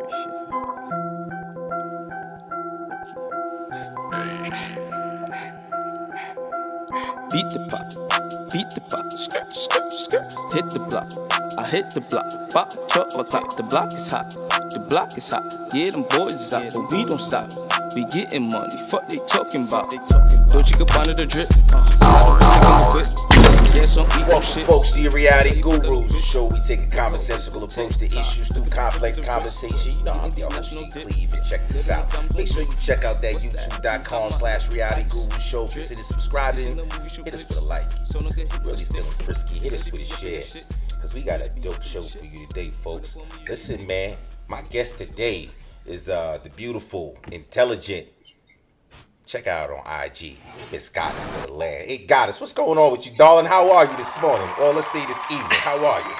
Beat the pop, skirt, skirt, skirt. Hit the block, I hit the block. Pop truck on top, the block is hot. The block is hot, yeah, them boys is out, but we don't stop. We getting money, fuck they talking about. Don't you go find the drip, I don't stick in the whip. Welcome, folks, to your Reality Gurus, the show we take a commonsensical approach to issues through complex conversation. You know, I'm your host, G. Cleve, and check this out. Make sure you check out that youtube.com/Reality Gurus show. Consider subscribing. Hit us with a like. Really feeling frisky. Hit us with a share. Because we got a dope show for you today, folks. Listen, man, my guest today is the beautiful, intelligent, check out on IG, Miss Goddess of the Land. Hey, Goddess, what's going on with you, darling? How are you this morning? Or let's say this evening. How are you?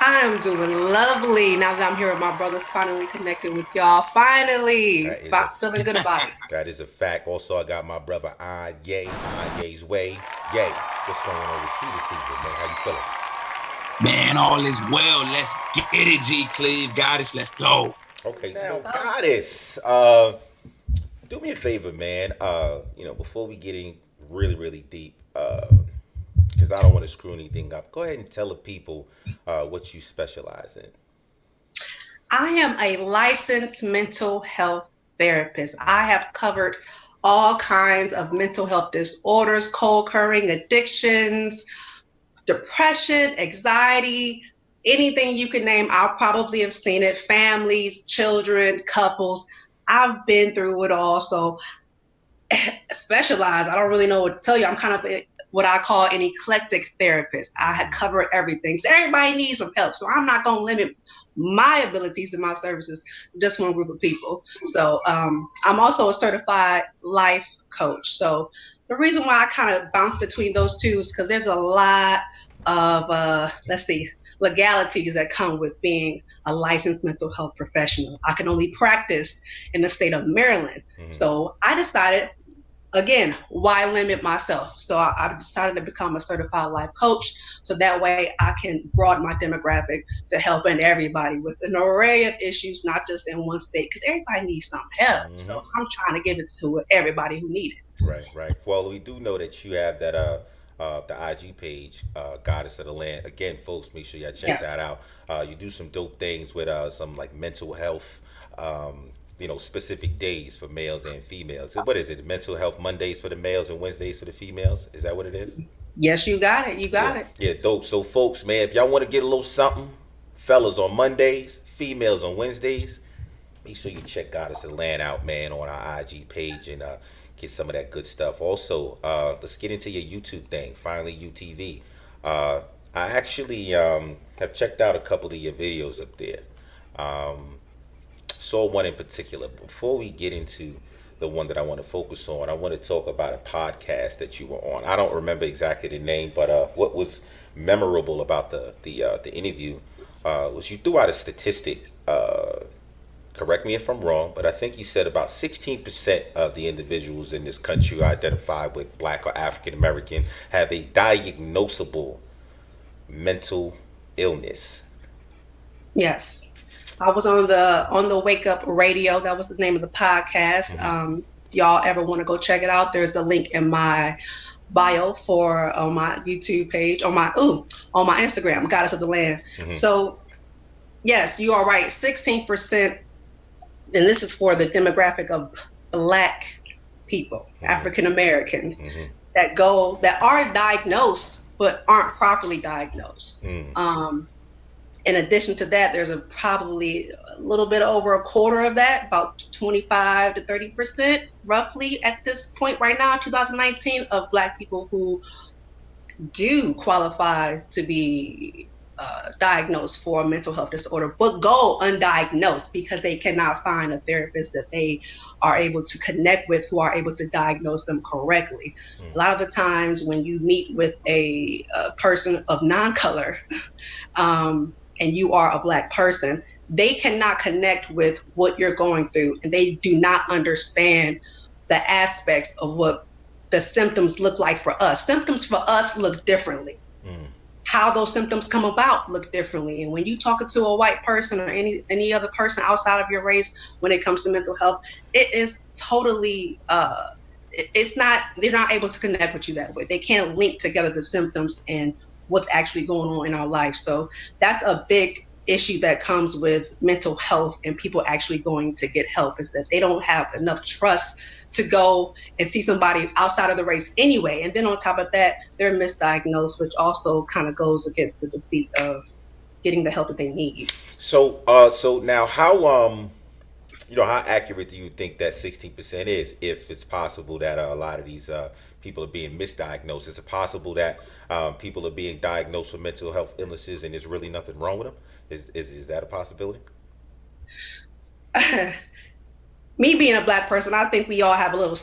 I am doing lovely. Now that I'm here with my brothers, finally connected with y'all. Finally. Feeling good about it. That is a fact. Also, I got my brother, Ye's Way. Yay, what's going on with you this evening, man? How you feeling? Man, all is well. Let's get it, G. Cleve. Goddess, let's go. Okay, so Goddess, do me a favor, man. Before we get in really deep, because I don't want to screw anything up, go ahead and tell the people what you specialize in. I am a licensed mental health therapist. I have covered all kinds of mental health disorders, co-occurring addictions, depression, anxiety, anything you can name. I probably have seen it. Families, children, couples. I've been through it all, so specialized. I don't really know what to tell you. I'm kind of what I call an eclectic therapist. I had covered everything. So everybody needs some help. So I'm not going to limit my abilities and my services to just one group of people. So I'm also a certified life coach. So the reason why I kind of bounce between those two is because there's a lot of, legalities that come with being a licensed mental health professional. I can only practice in the state of Maryland. Mm-hmm. So I decided, again, why limit myself? So I've decided to become a certified life coach. So that way I can broaden my demographic to helping everybody with an array of issues, not just in one state, because everybody needs some help. Mm-hmm. So I'm trying to give it to everybody who needs it. Right. Well, we do know that you have that the IG page, Goddess of the Land. Again, folks, make sure y'all check that out. You do some dope things with some like mental health, specific days for males and females. So what is it? Mental health Mondays for the males and Wednesdays for the females? Is that what it is? Yes, you got it. Yeah, dope. So folks, man, if y'all want to get a little something, fellas on Mondays, females on Wednesdays, make sure you check Goddess of the Land out, man, on our IG page and get some of that good stuff. Also, let's get into your YouTube thing. Finally, UTV. I actually have checked out a couple of your videos up there. Saw one in particular. Before we get into the one that I want to focus on, I want to talk about a podcast that you were on. I don't remember exactly the name, but what was memorable about the interview was you threw out a statistic. Correct me if I'm wrong, but I think you said about 16% of the individuals in this country who identify with Black or African American have a diagnosable mental illness. Yes, I was on the Wake Up Radio. That was the name of the podcast. Mm-hmm. Y'all ever want to go check it out? There's the link in my bio on my YouTube page, on my Instagram, Goddess of the Land. Mm-hmm. So yes, you are right. 16%. And this is for the demographic of Black people, mm-hmm. African Americans, mm-hmm. that are diagnosed but aren't properly diagnosed. Mm-hmm. In addition to that, there's probably a little bit over a quarter of that, about 25 to 30%, roughly at this point right now, 2019, of Black people who do qualify to be diagnosed for a mental health disorder, but go undiagnosed because they cannot find a therapist that they are able to connect with who are able to diagnose them correctly. Mm. A lot of the times when you meet with a person of non-color and you are a Black person, they cannot connect with what you're going through, and they do not understand the aspects of what the symptoms look like for us. Symptoms for us look differently. Mm. how those symptoms come about look differently. And when you talk to a white person or any other person outside of your race, when it comes to mental health, it is totally it's not, they're not able to connect with you that way. They can't link together the symptoms and what's actually going on in our life. So that's a big issue that comes with mental health and people actually going to get help, is that they don't have enough trust to go and see somebody outside of the race anyway. And then on top of that, they're misdiagnosed, which also kind of goes against the defeat of getting the help that they need. So, so now how how accurate do you think that 16% is? If it's possible that a lot of these people are being misdiagnosed, is it possible that people are being diagnosed with mental health illnesses and there's really nothing wrong with them? Is that a possibility? Me being a Black person, I think we all have a little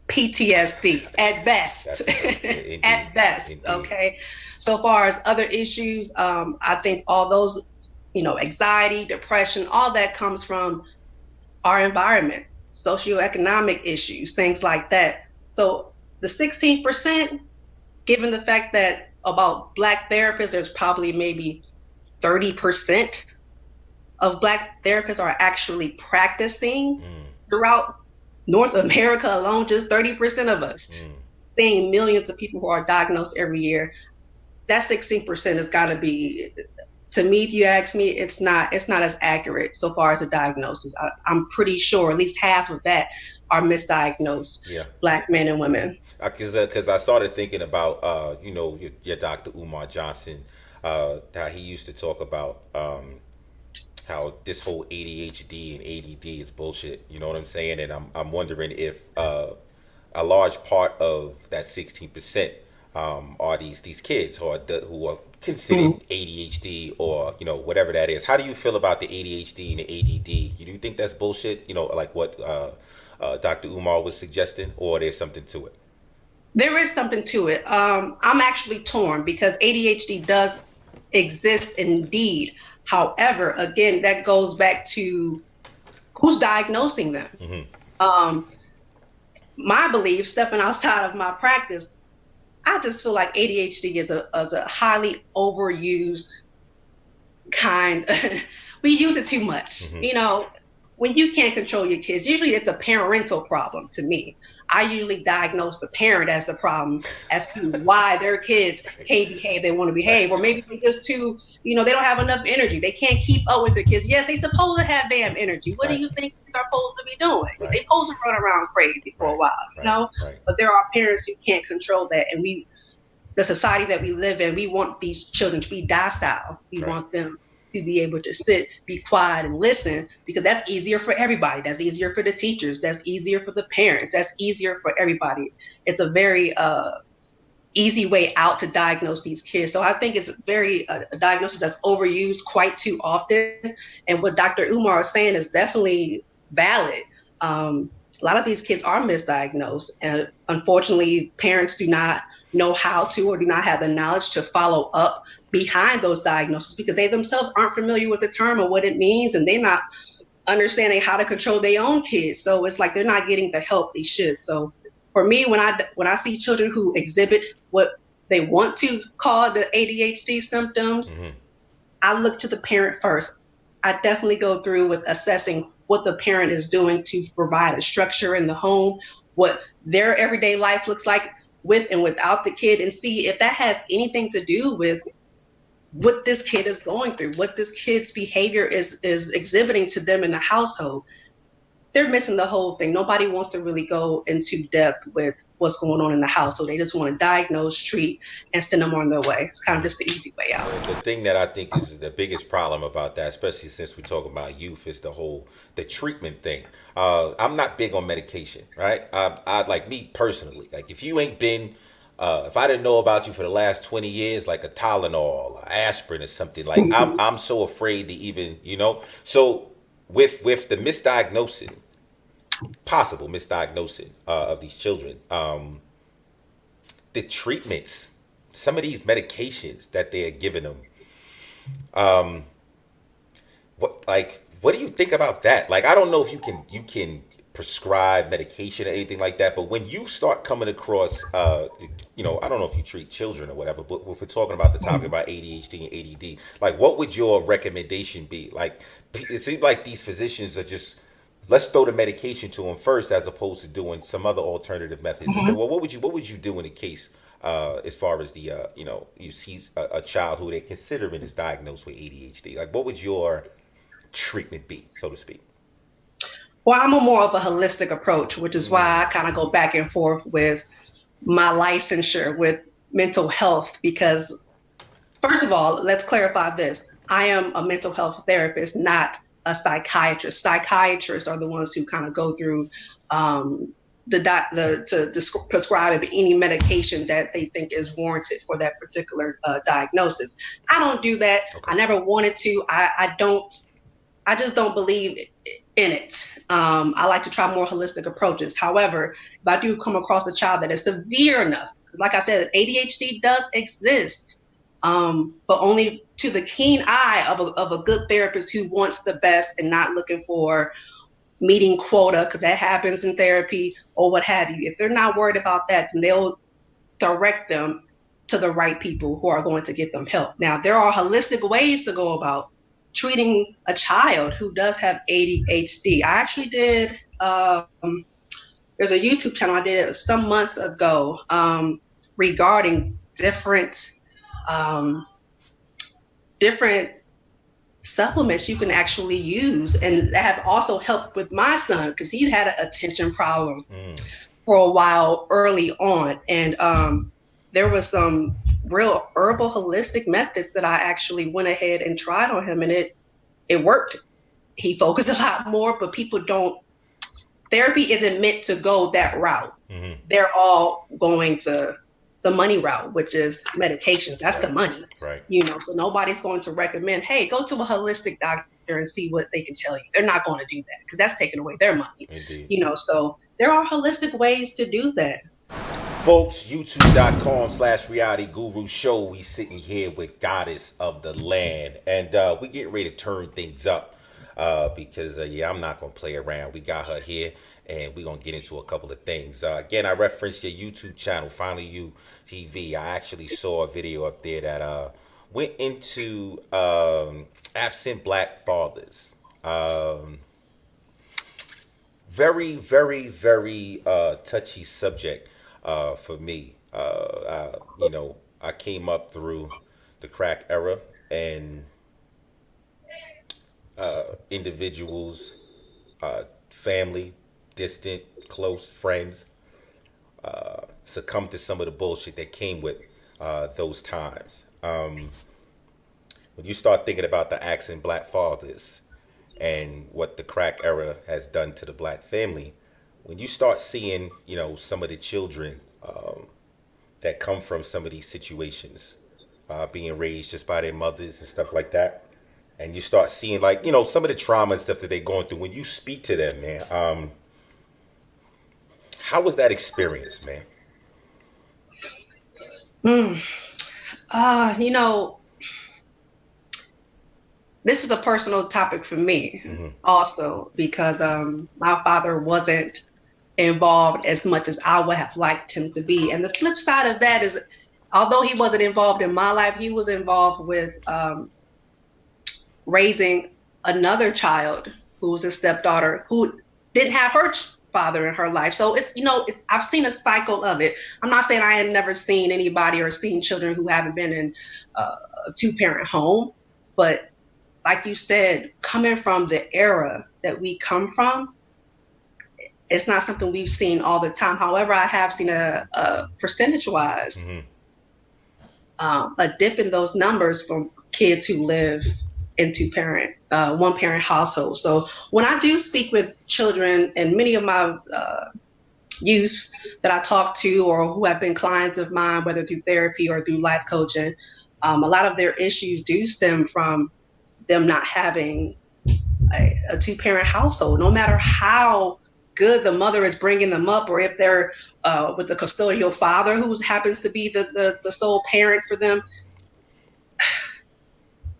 PTSD at best. Indeed, at best. Indeed. Okay. So far as other issues, I think all those, anxiety, depression, all that comes from our environment, socioeconomic issues, things like that. So the 16%, given the fact that about Black therapists, there's probably maybe 30% of Black therapists are actually practicing throughout North America alone, just 30% of us, seeing millions of people who are diagnosed every year. That 16% has got to be, to me, if you ask me, it's not as accurate so far as a diagnosis. I'm pretty sure at least half of that are misdiagnosed Black men and women. Because I started thinking about, your Dr. Umar Johnson, how he used to talk about how this whole ADHD and ADD is bullshit. You know what I'm saying? And I'm wondering if a large part of that 16% are these kids who are considered ADHD or whatever that is. How do you feel about the ADHD and the ADD? Do you think that's bullshit? Like what Dr. Umar was suggesting, or there's something to it? There is something to it. I'm actually torn because ADHD does exist indeed. However, again, that goes back to who's diagnosing them. My belief, stepping outside of my practice, I just feel like ADHD is a highly overused kind. We use it too much. When you can't control your kids, usually it's a parental problem to me. I usually diagnose the parent as the problem as to why their kids can't behave they want to behave, or maybe they're just too, they don't have enough energy. They can't keep up with their kids. Yes, they supposed to have damn energy. What do you think they're supposed to be doing? They supposed to run around crazy for a while, But there are parents who can't control that, and the society that we live in, we want these children to be docile. We want them to be able to sit, be quiet, and listen, because that's easier for everybody. That's easier for the teachers. That's easier for the parents. That's easier for everybody. It's a very easy way out to diagnose these kids. So I think it's a diagnosis that's overused quite too often. And what Dr. Umar is saying is definitely valid. A lot of these kids are misdiagnosed, and unfortunately, parents do not know how to or do not have the knowledge to follow up behind those diagnoses because they themselves aren't familiar with the term or what it means, and they're not understanding how to control their own kids. So it's like they're not getting the help they should. So for me, when I see children who exhibit what they want to call the ADHD symptoms, I look to the parent first. I definitely go through with assessing what the parent is doing to provide a structure in the home, what their everyday life looks like with and without the kid, and see if that has anything to do with what this kid is going through, what this kid's behavior is exhibiting to them in the household. They're missing the whole thing. Nobody wants to really go into depth with what's going on in the household. They just want to diagnose, treat, and send them on their way. It's kind of just the easy way out. The thing that I think is the biggest problem about that, especially since we're talking about youth, is the treatment thing. I'm not big on medication, right? I like me personally, like if you ain't been, if I didn't know about you for the last 20 years, like a Tylenol, or aspirin or something, like I'm so afraid to even, so with the misdiagnosing, possible misdiagnosing of these children, the treatments, some of these medications that they're giving them, what do you think about that? Like, I don't know if you can prescribe medication or anything like that. But when you start coming across, you know, I don't know if you treat children or whatever, but if we're talking about the topic about ADHD and ADD, like what would your recommendation be? Like, it seems like these physicians are just, let's throw the medication to them first, as opposed to doing some other alternative methods. And so, well, what would you do in a case, as far as the, you know, you see a child who they considering is diagnosed with ADHD? Like, what would your treatment be, so to speak? Well, I'm a more of a holistic approach, which is why I kind of go back and forth with my licensure with mental health, because first of all, let's clarify this. I am a mental health therapist, not a psychiatrist. Psychiatrists are the ones who kind of go through to prescribe any medication that they think is warranted for that particular diagnosis. I don't do that. Okay. I never wanted to. I just don't believe in it. I like to try more holistic approaches. However, if I do come across a child that is severe enough, because like I said, ADHD does exist, but only to the keen eye of a good therapist who wants the best and not looking for meeting quota, because that happens in therapy or what have you. If they're not worried about that, then they'll direct them to the right people who are going to get them help. Now, there are holistic ways to go about treating a child who does have ADHD. I actually did, there's a YouTube channel I did some months ago regarding different supplements you can actually use, and that have also helped with my son, because he had an attention problem for a while early on. And there was some real herbal holistic methods that I actually went ahead and tried on him, and it worked. He focused a lot more, but people don't, therapy isn't meant to go that route. Mm-hmm. They're all going the money route, which is medications. That's the money, right? You know, so nobody's going to recommend, hey, go to a holistic doctor and see what they can tell you. They're not going to do that, because that's taking away their money. Indeed. You know, so there are holistic ways to do that. Folks, youtube.com/reality guru show. We sitting here with Goddess of the Land, and we getting ready to turn things up because I'm not gonna play around. We got her here, and we're gonna get into a couple of things. Again, I referenced your YouTube channel, Finally You TV. I actually saw a video up there that went into absent Black fathers. Very, very, very touchy subject. For me, you know, I came up through the crack era, and individuals, family, distant, close friends, succumbed to some of the bullshit that came with those times. When you start thinking about the absent Black fathers and what the crack era has done to the Black family, when you start seeing, you know, some of the children that come from some of these situations being raised just by their mothers and stuff like that, and you start seeing, like, you know, some of the trauma and stuff that they're going through, when you speak to them, man, how was that experience, man? You know, this is a personal topic for me, also, because my father wasn't involved as much as I would have liked him to be. And the flip side of that is, although he wasn't involved in my life, he was involved with raising another child who was a stepdaughter who didn't have her father in her life. So it's, you know, I've seen a cycle of it. I'm not saying I have never seen anybody or seen children who haven't been in a two-parent home, but like you said, coming from the era that we come from, it's not something we've seen all the time. However, I have seen a percentage-wise a dip in those numbers from kids who live in two-parent, one-parent households. So when I do speak with children, and many of my youth that I talk to or who have been clients of mine, whether through therapy or through life coaching, a lot of their issues do stem from them not having a two-parent household. No matter how good the mother is bringing them up, or if they're with the custodial father who happens to be the sole parent for them,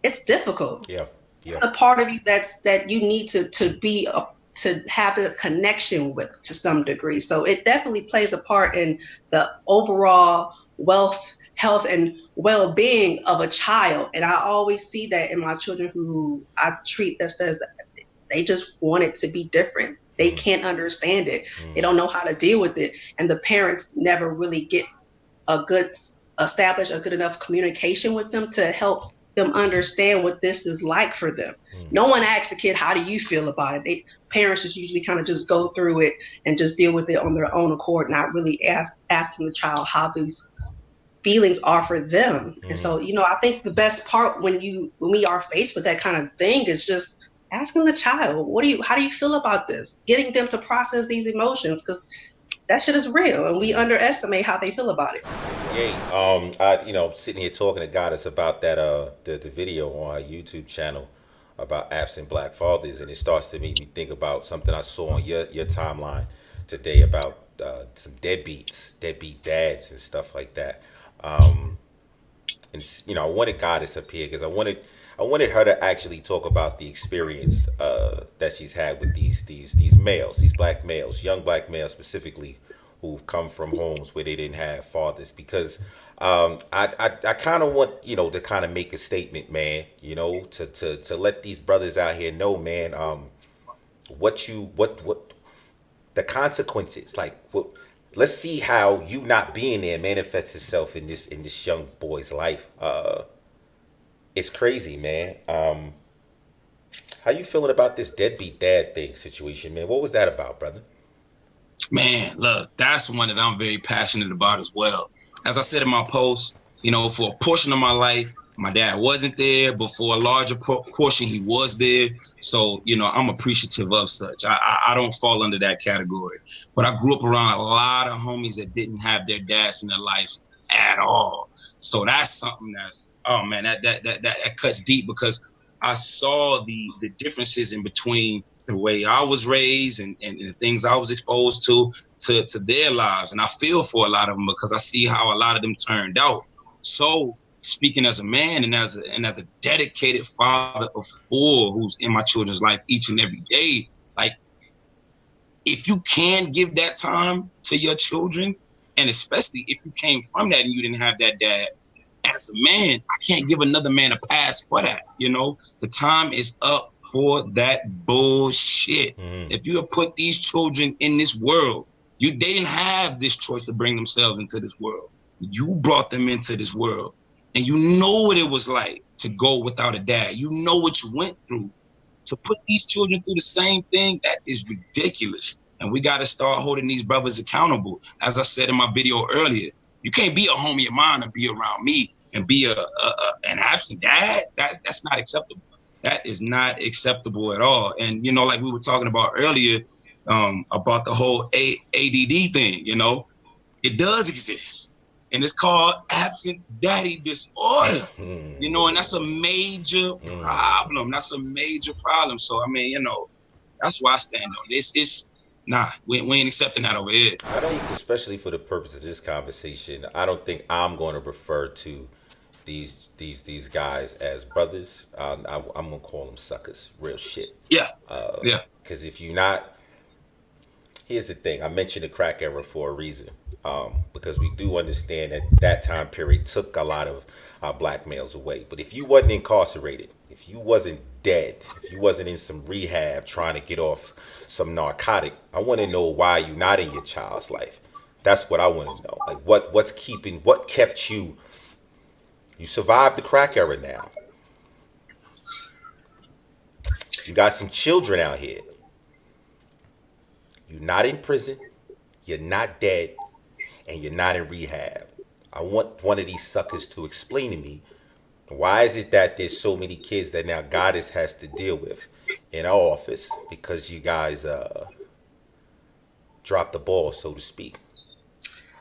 it's difficult. Yeah. It's a part of you that you need to be to have a connection with to some degree. So it definitely plays a part in the overall wealth, health, and well-being of a child. And I always see that in my children who I treat that says that they just want it to be different. They can't understand it. They don't know how to deal with it. And the parents never really get establish a good enough communication with them to help them understand what this is like for them. No one asks a kid, how do you feel about it? Parents just usually kind of just go through it and just deal with it on their own accord, not really asking the child how these feelings are for them. And so, I think the best part when we are faced with that kind of thing is just asking the child, how do you feel about this? Getting them to process these emotions, because that shit is real, and we underestimate how they feel about it. I sitting here talking to Goddess about that the video on our YouTube channel about absent black fathers, and it starts to make me think about something I saw on your timeline today about some deadbeat dads and stuff like that. And I wanted Goddess up here because I wanted her to actually talk about the experience that she's had with these males, these black males, young black males specifically, who've come from homes where they didn't have fathers. Because I kind of want to kind of make a statement, man. To let these brothers out here know, man, what the consequences. Like, let's see how you not being there manifests itself in this young boy's life. It's crazy, man. How you feeling about this deadbeat dad thing situation, man? What was that about, brother? Man, look, that's one that I'm very passionate about as well. As I said in my post, for a portion of my life, my dad wasn't there, but for a larger portion, he was there. So, I'm appreciative of such. I don't fall under that category. But I grew up around a lot of homies that didn't have their dads in their lives at all. So that's something that's, oh man, that cuts deep, because I saw the differences in between the way I was raised and the things I was exposed to their lives. And I feel for a lot of them because I see how a lot of them turned out. So speaking as a man and as a dedicated father of 4 who's in my children's life each and every day, like, if you can give that time to your children, and especially if you came from that and you didn't have that dad, as a man, I can't give another man a pass for that. The time is up for that bullshit. If you have put these children in this world, they didn't have this choice to bring themselves into this world. You brought them into this world, and you know what it was like to go without a dad. You know what you went through. To put these children through the same thing, that is ridiculous. And we got to start holding these brothers accountable. As I said in my video earlier, you can't be a homie of mine and be around me and be an absent dad. That's not acceptable. That is not acceptable at all. And, like we were talking about earlier, about the whole ADD thing, it does exist. And it's called absent daddy disorder, and that's a major problem. That's a major problem. So, that's why I stand on this. We ain't accepting that over here. I think, especially for the purpose of this conversation, I don't think I'm going to refer to these guys as brothers. I'm going to call them suckers. Real shit. Yeah. Because if you're not, here's the thing. I mentioned the crack era for a reason. Because we do understand that time period took a lot of black males away. But if you wasn't incarcerated, if you wasn't dead, if you wasn't in some rehab trying to get off some narcotic, I want to know why you're not in your child's life. That's what I want to know. Like, what kept you? You survived the crack era now. You got some children out here. You're not in prison. You're not dead. And you're not in rehab. I want one of these suckers to explain to me, why is it that there's so many kids that now Goddess has to deal with in our office because you guys dropped the ball, so to speak.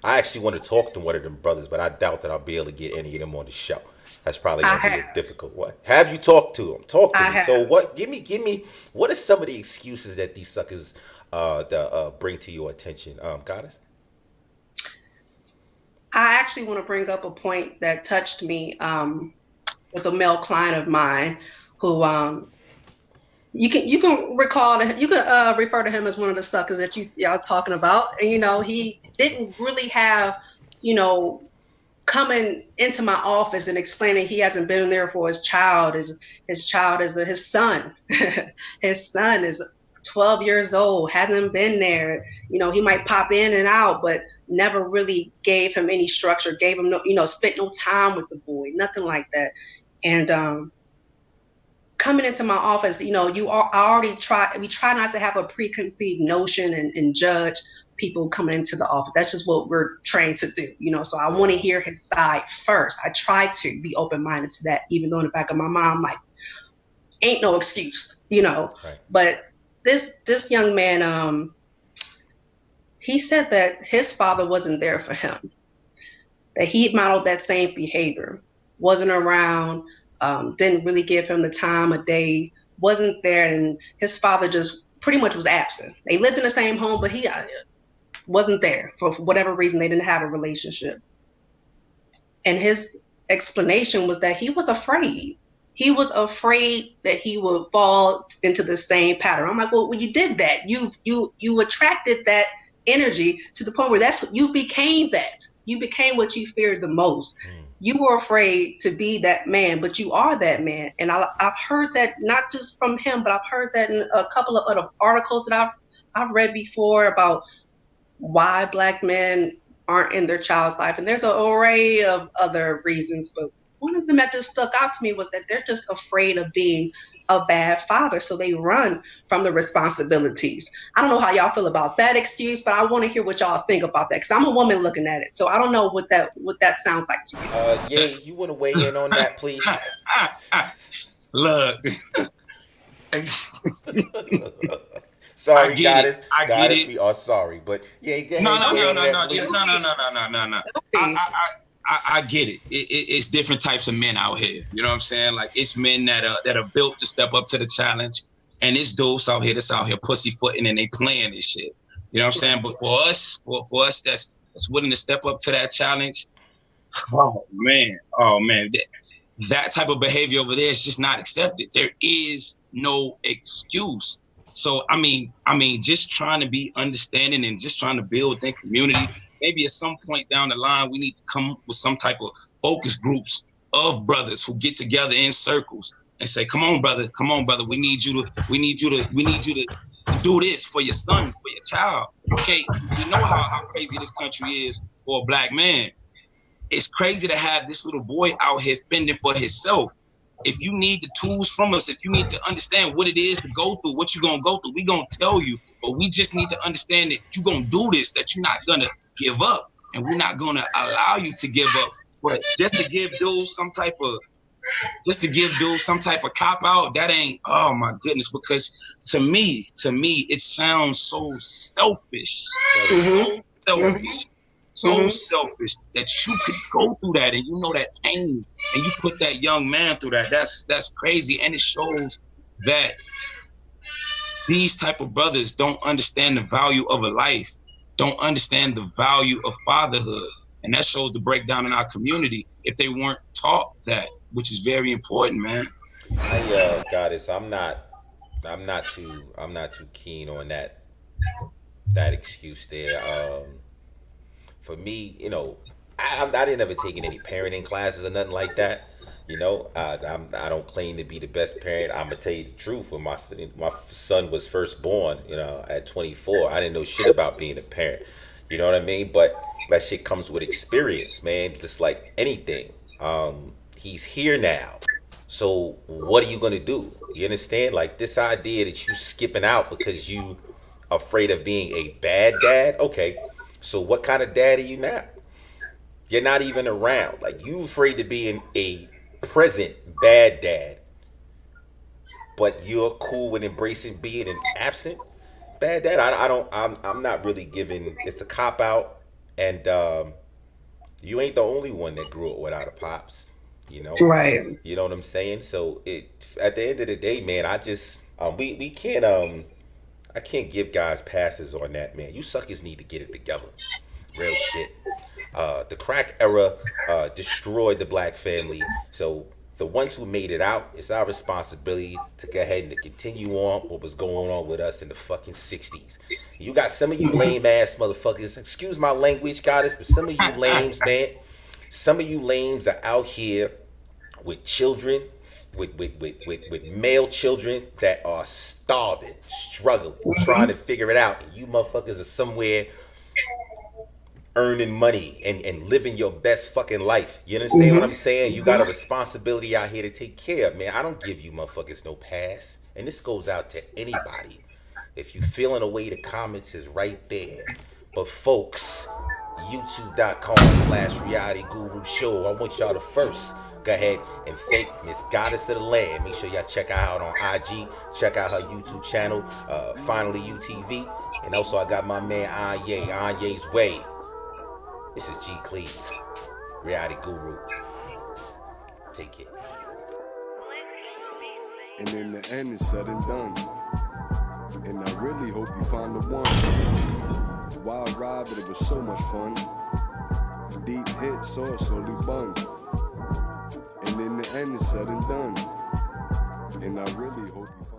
I actually want to talk to one of them brothers, but I doubt that I'll be able to get any of them on the show. That's probably going to be a difficult one. Have you talked to them? Talk to me. So what? Give me. What are some of the excuses that these suckers bring to your attention, Goddess? I actually want to bring up a point that touched me with a male client of mine who you can recall that you can refer to him as one of the suckers that y'all talking about, and he didn't really have you know coming into my office and explaining he hasn't been there for his child. His child is his son. His son is 12 years old, hasn't been there. He might pop in and out, but never really gave him any structure, gave him no, spent no time with the boy, nothing like that. And coming into my office, we try not to have a preconceived notion and judge people coming into the office. That's just what we're trained to do, so I want to hear his side first. I try to be open-minded to that, even though in the back of my mind, I'm like, ain't no excuse, Right. But this young man, he said that his father wasn't there for him, that he modeled that same behavior, wasn't around, didn't really give him the time of day, wasn't there, and his father just pretty much was absent. They lived in the same home, but he wasn't there for whatever reason. They didn't have a relationship. And his explanation was that he was afraid. He was afraid that he would fall into the same pattern. I'm like, well, when you did that, you attracted that energy to the point where you became that. You became what you feared the most. You were afraid to be that man, but you are that man. And I've heard that not just from him, but I've heard that in a couple of other articles that I've read before about why Black men aren't in their child's life. And there's an array of other reasons, but one of them that just stuck out to me was that they're just afraid of being a bad father, so they run from the responsibilities. I don't know how y'all feel about that excuse, but I want to hear what y'all think about that, because I'm a woman looking at it, so I don't know what that sounds like to you. Yeah, you want to weigh in on that, please? Look. Sorry, Goddess. I get it. We are sorry, but yeah, go ahead. No. I get it. It's different types of men out here. You know what I'm saying? Like, it's men that are built to step up to the challenge, and it's dudes out here that's out here pussyfooting and they playing this shit. You know what I'm saying? But for us that's willing to step up to that challenge, oh man, that type of behavior over there is just not accepted. There is no excuse. So I mean, just trying to be understanding and just trying to build that community. Maybe at some point down the line, we need to come with some type of focus groups of brothers who get together in circles and say, "Come on, brother. We need you to do this for your son, for your child." Okay, we know how crazy this country is for a Black man. It's crazy to have this little boy out here fending for himself. If you need the tools from us, if you need to understand what it is to go through, what you're going to go through, we're going to tell you. But we just need to understand that you're going to do this, that you're not going to give up. And we're not going to allow you to give up. But just to give dudes some type of cop out, that ain't, oh my goodness. Because to me, it sounds so selfish. Mm-hmm. So selfish. So selfish that you could go through that, and you know that pain, and you put that young man through that. That's crazy, and it shows that these type of brothers don't understand the value of a life, don't understand the value of fatherhood, and that shows the breakdown in our community if they weren't taught that, which is very important, man. Goddess, I'm not too keen on that excuse there. For me, I didn't ever take any parenting classes or nothing like that. I don't claim to be the best parent. I'm gonna tell you the truth. When my son was first born, at 24, I didn't know shit about being a parent. You know what I mean? But that shit comes with experience, man. Just like anything. He's here now. So what are you gonna do? You understand? Like, this idea that you skipping out because you afraid of being a bad dad. Okay. So what kind of dad are you now? You're not even around. Like, you afraid to be a present bad dad, but you're cool with embracing being an absent bad dad. I'm not really giving. It's a cop out, and you ain't the only one that grew up without a pops. Right. You know what I'm saying? So at the end of the day, man, I just we can't I can't give guys passes on that, man. You suckers need to get it together. Real shit. The crack era destroyed the Black family. So the ones who made it out, it's our responsibility to go ahead and to continue on what was going on with us in the fucking 60s. You got some of you lame ass motherfuckers, excuse my language, goddess, but some of you lames, man, some of you lames are out here with children, with male children that are starving, struggling, trying to figure it out. And you motherfuckers are somewhere earning money and living your best fucking life. You understand what I'm saying? You got a responsibility out here to take care of, man. I don't give you motherfuckers no pass. And this goes out to anybody. If you feeling a way, the comments is right there. But folks, youtube.com/reality guru show. I want y'all to first go ahead and thank Miss Goddess of the Land. Make sure y'all check her out on IG. Check out her YouTube channel, Finally UTV. And also I got my man Anye, Anye's Way. This is G Cleve, Reality Guru. Take it. And in the end, it's said and done. And I really hope you find the one. Wild ride, but it was so much fun. Deep hit, so it slowly bun. And in the end, it's said and done. And I really hope you find